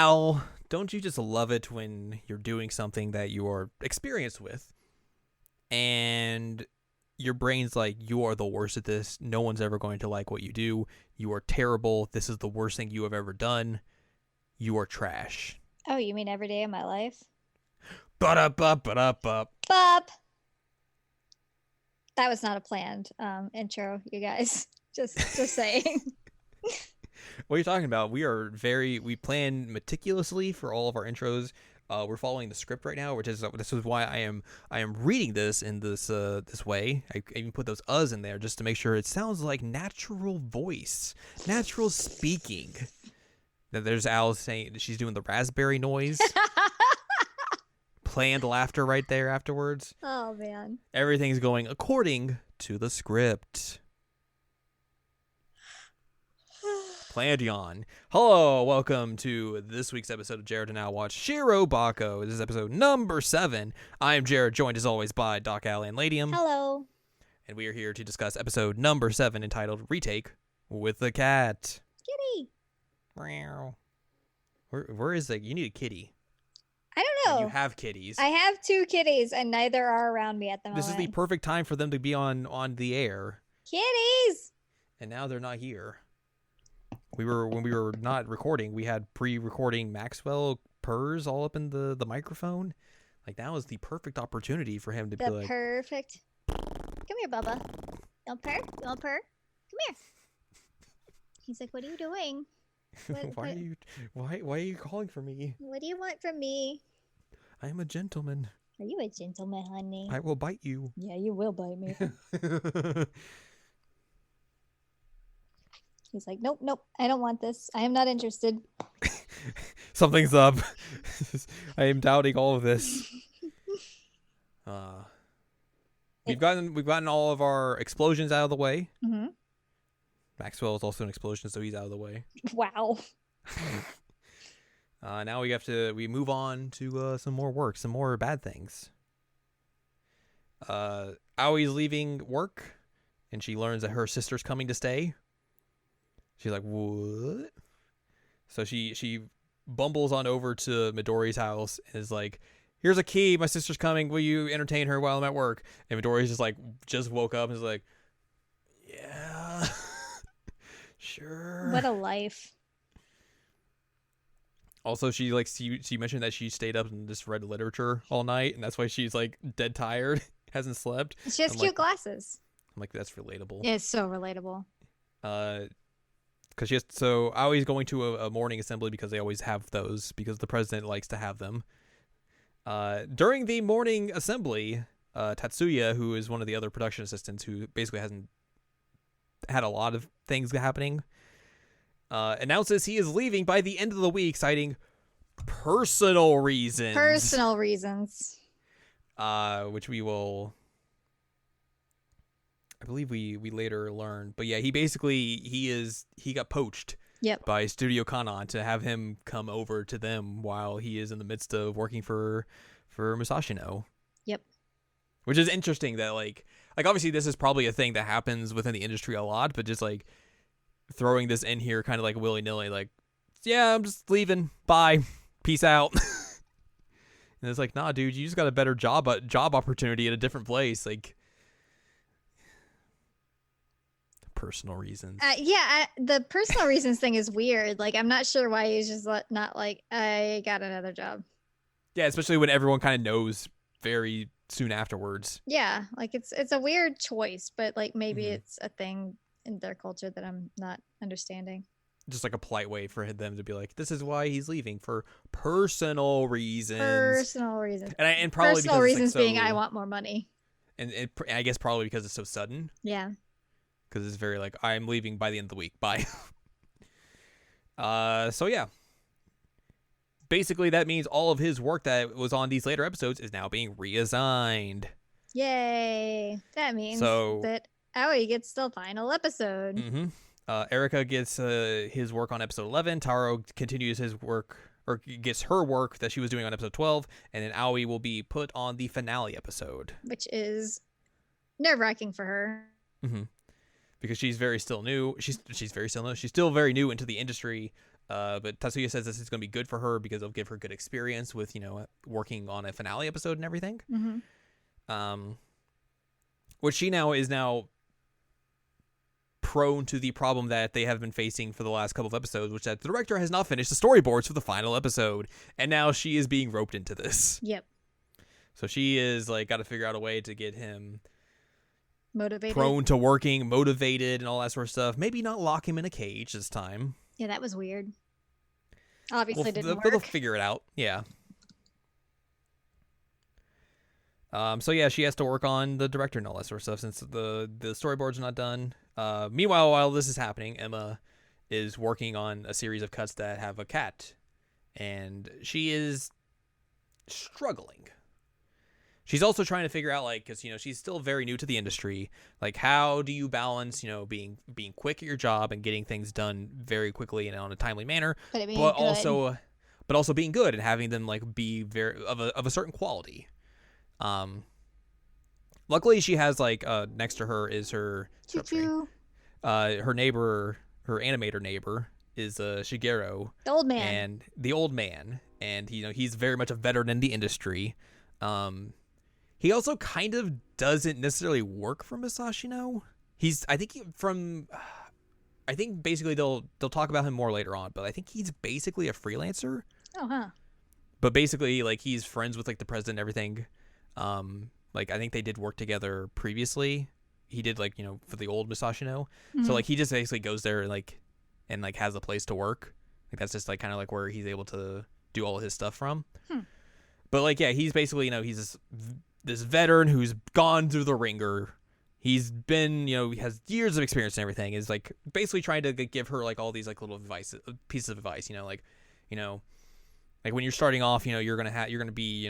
Al, don't you just love it when you're doing something that you are experienced with and your brain's like, you are the worst at this. No one's ever going to like what you do. You are terrible. This is the worst thing you have ever done. You are trash. Oh, you mean every day of my life? Ba-da-ba-ba-da-ba. Bop! That was not a planned intro, you guys. Just saying. What are you talking about? We plan meticulously for all of our intros. We're following the script right now, this is why I am reading this in this way. I even put those uhs in there just to make sure it sounds like natural voice, natural speaking. Then there's Al saying she's doing the raspberry noise. Planned laughter right there afterwards. Oh man. Everything's going according to the script. Planned yawn. Hello, welcome to this week's episode of Jared and Al Watch SHIROBAKO. This is episode number 7. I am Jared, joined as always by Doc Al and Ladium. Hello. And we are here to discuss episode number 7 entitled Retake with the Cat. Kitty. Meow. Where is you need a kitty. I don't know. You have kitties. I have 2 kitties and neither are around me at the moment. This is the perfect time for them to be on the air. Kitties. And now they're not here. When we were not recording, we had pre-recording Maxwell purrs all up in the microphone. Like, that was the perfect opportunity for him to be like... Perfect. Come here, Bubba. You want purr? You want purr? Come here. He's like, what are you doing? Why are you calling for me? What do you want from me? I am a gentleman. Are you a gentleman, honey? I will bite you. Yeah, you will bite me. He's like, nope, I don't want this. I am not interested. Something's up. I am doubting all of this. We've gotten all of our explosions out of the way. Mm-hmm. Maxwell is also an explosion, so he's out of the way. Wow. Now we move on to some more work, some more bad things. Aoi's leaving work, and she learns that her sister's coming to stay. She's like, what? So she bumbles on over to Midori's house and is like, here's a key. My sister's coming. Will you entertain her while I'm at work? And Midori's just woke up and is like, yeah, sure. What a life. Also, she mentioned that she stayed up and just read literature all night, and that's why she's like dead tired, hasn't slept. She has cute glasses. I'm like, that's relatable. Yeah, it's so relatable. Because so Aoi's going to a morning assembly because they always have those because the president likes to have them. During the morning assembly, Tatsuya, who is one of the other production assistants who basically hasn't had a lot of things happening, announces he is leaving by the end of the week, citing personal reasons. Personal reasons. Which we will... I believe we later learned, but yeah, he got poached. Yep. By Studio Kanon to have him come over to them while he is in the midst of working for Musashino. Yep. Which is interesting that like obviously this is probably a thing that happens within the industry a lot, but just like throwing this in here kind of like willy-nilly, like, yeah, I'm just leaving. Bye. Peace out. And it's like, nah, dude, you just got a better job opportunity at a different place. Like, personal reasons. The personal reasons thing is weird. Like, I'm not sure why he's just not like, I got another job. Yeah, especially when everyone kind of knows very soon afterwards. Yeah, like it's a weird choice, but like maybe it's a thing in their culture that I'm not understanding. Just like a polite way for them to be like, this is why he's leaving, for personal reasons. Personal reasons. And probably personal reasons it's like being I want more money. And I guess probably because it's so sudden. Yeah. Because it's very like, I'm leaving by the end of the week. Bye. So yeah. Basically, that means all of his work that was on these later episodes is now being reassigned. Yay. That means that Aoi gets the final episode. Mm-hmm. Erika gets his work on episode 11. Taro continues his work, or gets her work that she was doing on episode 12. And then Aoi will be put on the finale episode. Which is nerve-wracking for her. Mm-hmm. Because she's very still new. She's very still new. She's still very new into the industry. But Tatsuya says this is going to be good for her because it'll give her good experience with, working on a finale episode and everything. Mm-hmm. Which she is now prone to the problem that they have been facing for the last couple of episodes, which that the director has not finished the storyboards for the final episode, and now she is being roped into this. Yep. So she is like got to figure out a way to get him Motivated. prone to working, motivated, and all that sort of stuff. Maybe not lock him in a cage this time. Yeah, that was weird. Obviously didn't work. They'll figure it out. Yeah. So yeah, she has to work on the director and all that sort of stuff since the storyboards are not done. Meanwhile, while this is happening, Emma is working on a series of cuts that have a cat, and she is struggling. She's also trying to figure out, like, because she's still very new to the industry. Like, how do you balance, being quick at your job and getting things done very quickly and on a timely manner, but also being good and having them like be very of a certain quality. Luckily she has like next to her is her her neighbor, her animator neighbor is Shigeru, the old man, and he's very much a veteran in the industry. He also kind of doesn't necessarily work for Musashino. I think basically they'll talk about him more later on, but I think he's basically a freelancer. Oh, huh. But basically, like, he's friends with like the president and everything. Like, I think they did work together previously. He did, like, for the old Musashino. Mm-hmm. So like he just basically goes there and has a place to work. Like, that's just like kind of like where he's able to do all of his stuff from. But like, yeah, he's basically this veteran who's gone through the ringer. He's been, he has years of experience and everything. Is like basically trying to give her like all these like little pieces of advice. Like when you're starting off, you're gonna be,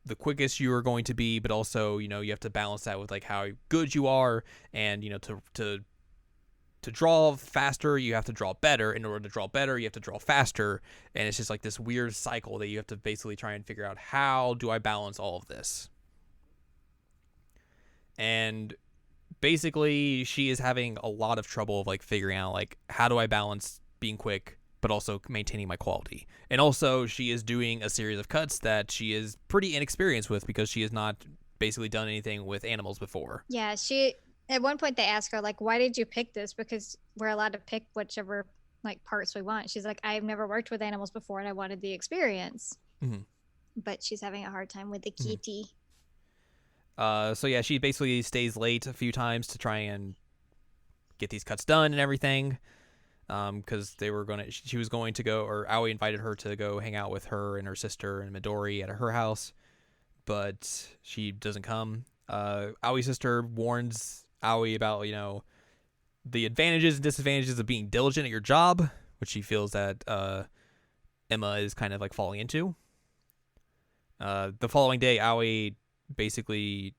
the quickest you are going to be, but also, you have to balance that with like how good you are, and to draw faster, you have to draw better. In order to draw better, you have to draw faster, and it's just like this weird cycle that you have to basically try and figure out, how do I balance all of this? And basically she is having a lot of trouble of like figuring out like, how do I balance being quick but also maintaining my quality? And also she is doing a series of cuts that she is pretty inexperienced with because she has not basically done anything with animals before. Yeah, at one point they ask her like, why did you pick this? Because we're allowed to pick whichever like parts we want. She's like, I've never worked with animals before and I wanted the experience. Mm-hmm. But she's having a hard time with the kitty. So yeah, she basically stays late a few times to try and get these cuts done and everything. Because she was going to go, or Aoi invited her to go hang out with her and her sister and Midori at her house, but she doesn't come. Aoi's sister warns Aoi about, the advantages and disadvantages of being diligent at your job, which she feels that Emma is kind of like falling into. The following day, Aoi basically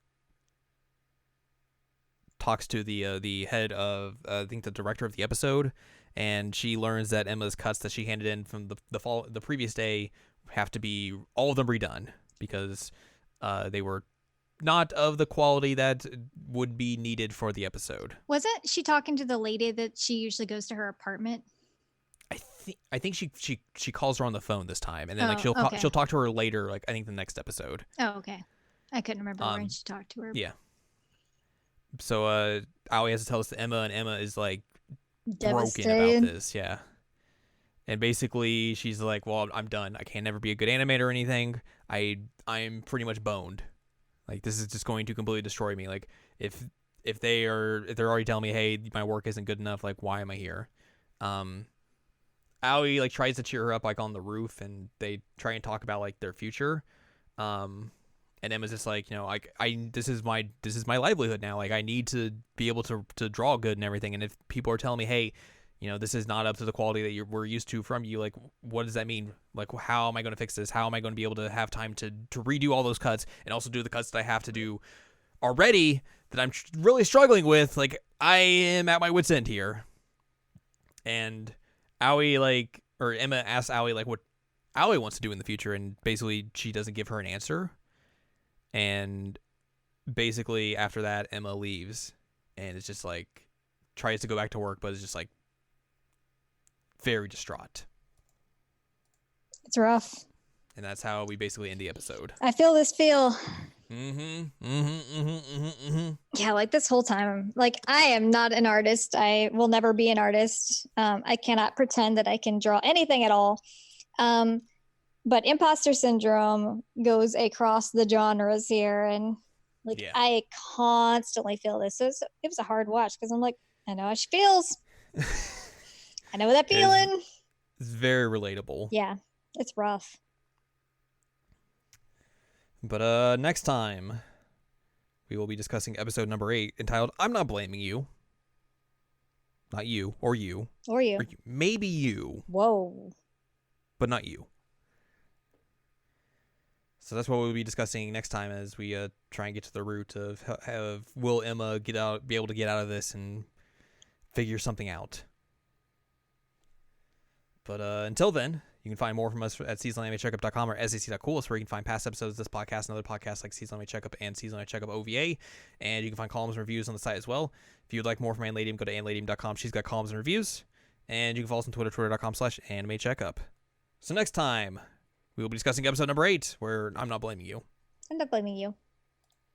talks to the head of, I think, the director of the episode, and she learns that Emma's cuts that she handed in from the previous day have to be, all of them, redone because they were not of the quality that would be needed for the episode. Wasn't she talking to the lady that she usually goes to her apartment? I think she calls her on the phone this time, and then she'll talk to her later, like I think the next episode. Oh, okay. I couldn't remember when she talked to her. Yeah. So Aoi has to tell this to Emma, and Emma is like broken about this. Yeah. And basically she's like, well, I'm done. I can never be a good animator or anything. I'm pretty much boned. Like, this is just going to completely destroy me. Like, if they're already telling me, hey, my work isn't good enough, like, why am I here? Aoi like tries to cheer her up like on the roof, and they try and talk about like their future. And Emma's just like, this is my livelihood now. Like, I need to be able to draw good and everything. And if people are telling me, hey, this is not up to the quality that we're used to from you, like, what does that mean? Like, how am I going to fix this? How am I going to be able to have time to redo all those cuts and also do the cuts that I have to do already that I'm really struggling with? Like, I am at my wit's end here. And Aoi, or Emma asks Aoi, like, what Aoi wants to do in the future, and basically she doesn't give her an answer. And basically after that, Emma leaves, and it's just like, tries to go back to work, but it's just like very distraught. It's rough. And that's how we basically end the episode. I feel this feel. Yeah, like this whole time, like I am not an artist. I will never be an artist. I cannot pretend that I can draw anything at all. But imposter syndrome goes across the genres here, and like I constantly feel this. So it was a hard watch because I'm like, I know how she feels. I know that feeling. It's very relatable. Yeah, it's rough. But next time, we will be discussing episode number 8, entitled "I'm Not Blaming You." Not you, or you. Or you. Maybe you. Whoa. But not you. So that's what we'll be discussing next time as we try and get to the root of will Emma be able to get out of this and figure something out. But until then, you can find more from us at seasonalanimecheckup.com or sec.cool. That's where you can find past episodes of this podcast and other podcasts like Season Anime Checkup and Season Anime Checkup OVA. And you can find columns and reviews on the site as well. If you'd like more from Anladium, go to anladium.com. She's got columns and reviews. And you can follow us on Twitter, twitter.com/animecheckup. So next time, we will be discussing episode number 8, where I'm not blaming you. I'm not blaming you.